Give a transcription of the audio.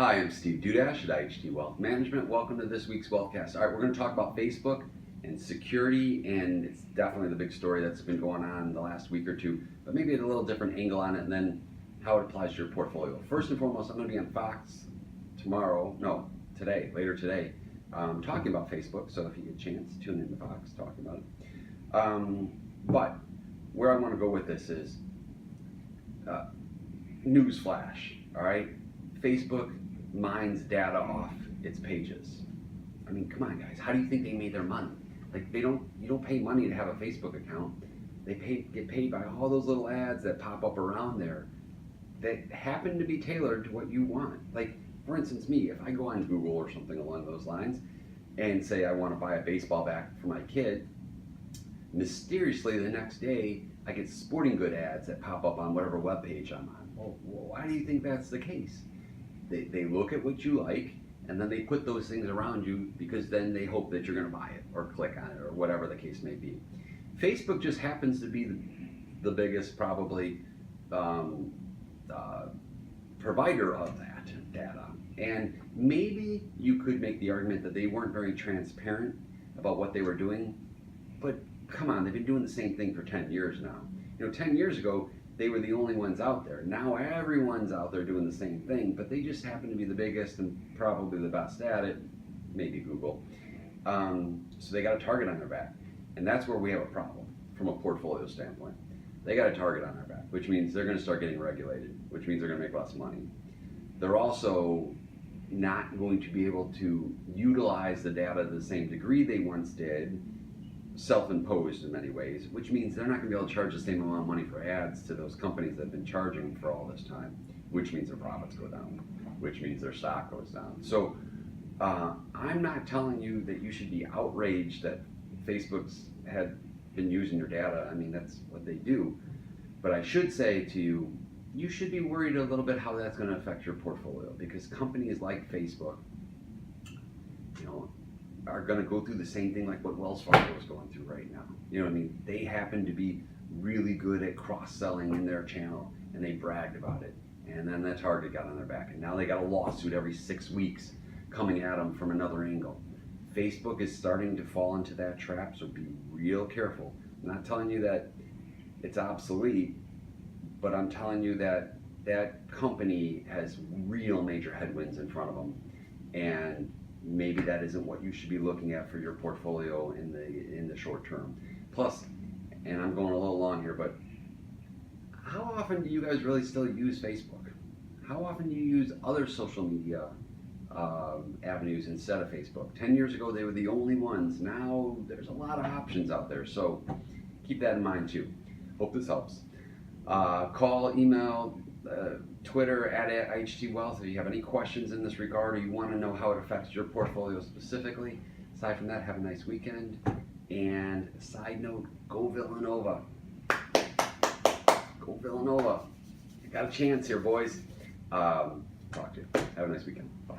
Hi, I'm Steve Dudash at IHT Wealth Management. Welcome to this week's Wealthcast. All right, we're going to talk about Facebook and security, and it's definitely the big story that's been going on the last week or two, but maybe a little different angle on it and then how it applies to your portfolio. First and foremost, I'm going to be on Fox later today, talking about Facebook, so if you get a chance, tune into Fox talking about it. But where I want to go with this is news flash, all right? Facebook mines data off its pages. I mean, come on guys, how do you think they made their money? Like you don't pay money to have a Facebook account. They get paid by all those little ads that pop up around there that happen to be tailored to what you want. Like, for instance, me, if I go on Google or something along those lines and say I want to buy a baseball bat for my kid, mysteriously the next day I get sporting good ads that pop up on whatever web page I'm on. Well, why do you think that's the case? They look at what you like, and then they put those things around you because then they hope that you're going to buy it or click on it or whatever the case may be. Facebook just happens to be the biggest probably provider of that data. And maybe you could make the argument that they weren't very transparent about what they were doing, but come on, they've been doing the same thing for 10 years now. 10 years ago, they were the only ones out there. Now everyone's out there doing the same thing, but they just happen to be the biggest and probably the best at it, maybe Google. So they got a target on their back. And that's where we have a problem from a portfolio standpoint. They got a target on their back, which means they're going to start getting regulated, which means they're going to make less money. They're also not going to be able to utilize the data to the same degree they once did, self-imposed in many ways, which means they're not going to be able to charge the same amount of money for ads to those companies that have been charging for all this time, which means their profits go down, which means their stock goes down. So I'm not telling you that you should be outraged that Facebook's had been using your data. I mean, that's what they do. But I should say to you, you should be worried a little bit how that's going to affect your portfolio, because companies like Facebook, are going to go through the same thing like what Wells Fargo is going through right now. You know what I mean? They happen to be really good at cross-selling in their channel, and they bragged about it. And then that target got on their back, and now they got a lawsuit every 6 weeks coming at them from another angle. Facebook is starting to fall into that trap, so be real careful. I'm not telling you that it's obsolete, but I'm telling you that that company has real major headwinds in front of them, and maybe that isn't what you should be looking at for your portfolio in the short term. Plus, and I'm going a little long here, but how often do you guys really still use Facebook? How often do you use other social media avenues instead of Facebook? 10 years ago, they were the only ones. Now, there's a lot of options out there, so keep that in mind too. Hope this helps. Call, email, Twitter at IHT Wealth if you have any questions in this regard or you want to know how it affects your portfolio specifically. Aside from that, have a nice weekend. And side note, go Villanova. Go Villanova. You got a chance here, boys. Talk to you. Have a nice weekend. Bye.